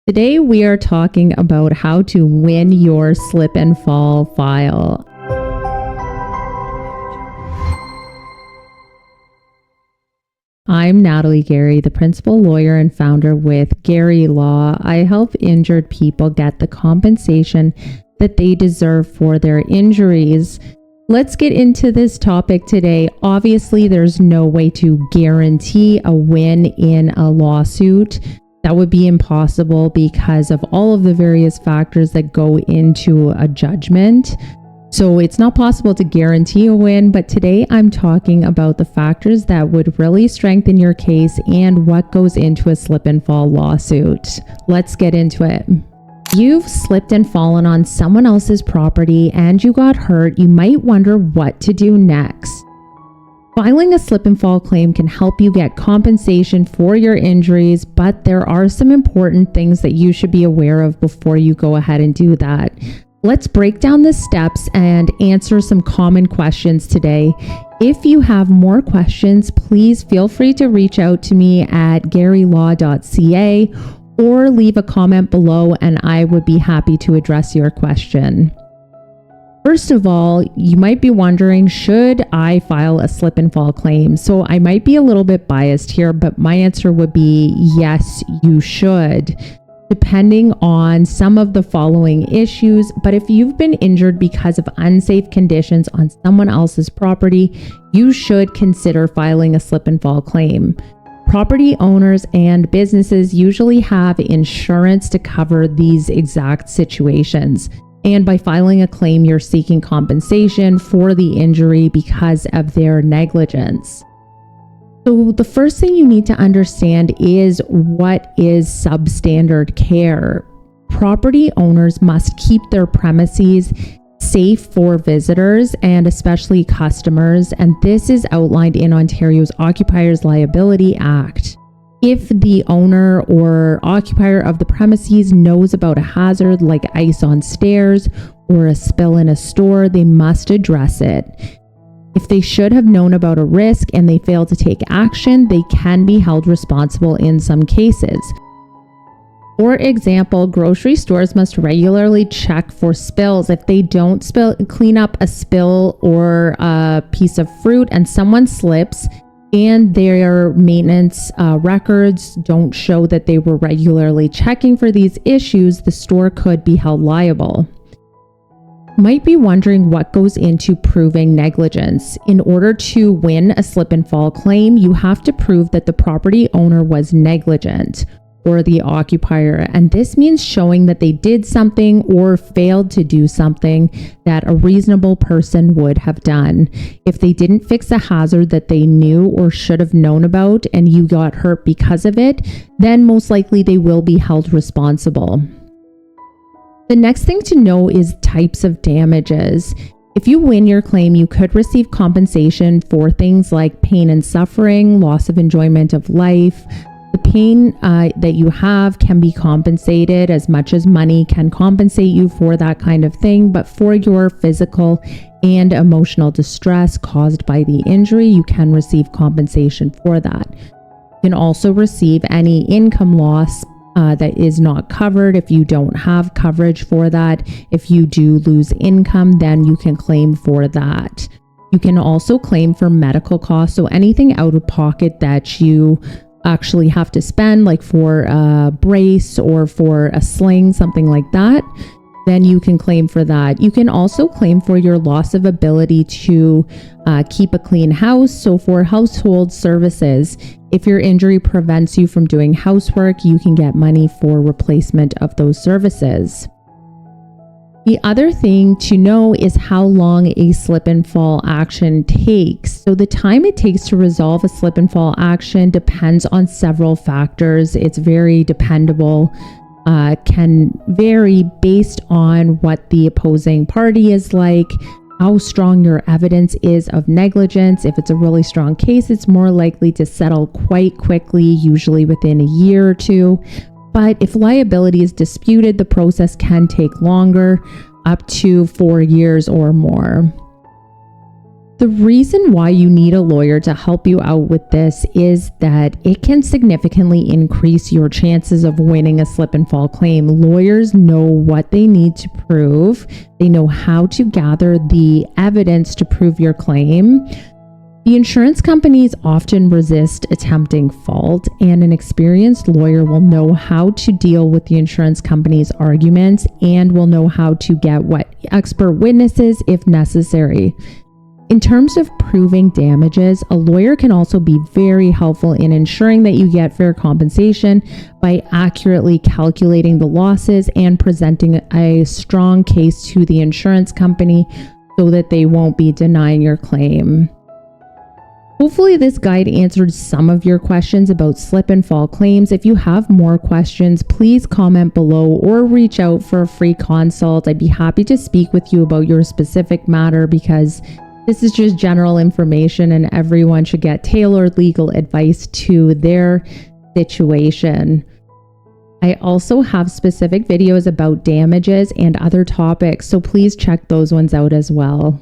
Today we are talking about how to win your slip and fall file. I'm Natalie Gerry, the principal lawyer and founder with Gerry Law. I help injured people get the compensation that they deserve for their injuries. Let's get into this topic today. Obviously, there's no way to guarantee a win in a lawsuit. That would be impossible because of all of the various factors that go into a judgment. So it's not possible to guarantee a win, but today I'm talking about the factors that would really strengthen your case and what goes into a slip and fall lawsuit. Let's get into it. You've slipped and fallen on someone else's property and you got hurt. You might wonder what to do next. Filing a slip and fall claim can help you get compensation for your injuries, but there are some important things that you should be aware of before you go ahead and do that. Let's break down the steps and answer some common questions today. If you have more questions, please feel free to reach out to me at gerrylaw.ca or leave a comment below and I would be happy to address your question. First of all, you might be wondering, should I file a slip and fall claim? So I might be a little bit biased here, but my answer would be yes, you should, depending on some of the following issues. But if you've been injured because of unsafe conditions on someone else's property, you should consider filing a slip and fall claim. Property owners and businesses usually have insurance to cover these exact situations. And by filing a claim, you're seeking compensation for the injury because of their negligence. So the first thing you need to understand is what is substandard care. Property owners must keep their premises safe for visitors and especially customers, and this is outlined in Ontario's Occupiers Liability Act. If the owner or occupier of the premises knows about a hazard like ice on stairs or a spill in a store, they must address it. If they should have known about a risk and they fail to take action, they can be held responsible in some cases. For example, grocery stores must regularly check for spills. If they don't clean up a spill or a piece of fruit and someone slips, and their maintenance records don't show that they were regularly checking for these issues, the store could be held liable. Might be wondering what goes into proving negligence. In order to win a slip and fall claim, you have to prove that the property owner was negligent or the occupier, and this means showing that they did something or failed to do something that a reasonable person would have done. If they didn't fix a hazard that they knew or should have known about and you got hurt because of it, then most likely they will be held responsible. The next thing to know is types of damages. If you win your claim, you could receive compensation for things like pain and suffering, loss of enjoyment of life. The pain that you have can be compensated as much as money can compensate you for that kind of thing. But for your physical and emotional distress caused by the injury, you can receive compensation for that. You can also receive any income loss that is not covered if you don't have coverage for that. If you do lose income, then you can claim for that. You can also claim for medical costs. So anything out of pocket that you actually have to spend, like for a brace or for a sling, something like that, then you can claim for that. You can also claim for your loss of ability to keep a clean house. So for household services, if your injury prevents you from doing housework, you can get money for replacement of those services. The other thing to know is how long a slip and fall action takes. So the time it takes to resolve a slip and fall action depends on several factors. It's very dependable, can vary based on what the opposing party is like, how strong your evidence is of negligence. If it's a really strong case, it's more likely to settle quite quickly, usually within a year or two. But if liability is disputed, the process can take longer, up to 4 years or more. The reason why you need a lawyer to help you out with this is that it can significantly increase your chances of winning a slip and fall claim. Lawyers know what they need to prove. They know how to gather the evidence to prove your claim. The insurance companies often resist attempting fault, and an experienced lawyer will know how to deal with the insurance company's arguments and will know how to get expert witnesses if necessary. In terms of proving damages, a lawyer can also be very helpful in ensuring that you get fair compensation by accurately calculating the losses and presenting a strong case to the insurance company so that they won't be denying your claim. Hopefully this guide answered some of your questions about slip and fall claims. If you have more questions, please comment below or reach out for a free consult. I'd be happy to speak with you about your specific matter because this is just general information and everyone should get tailored legal advice to their situation. I also have specific videos about damages and other topics, so please check those ones out as well.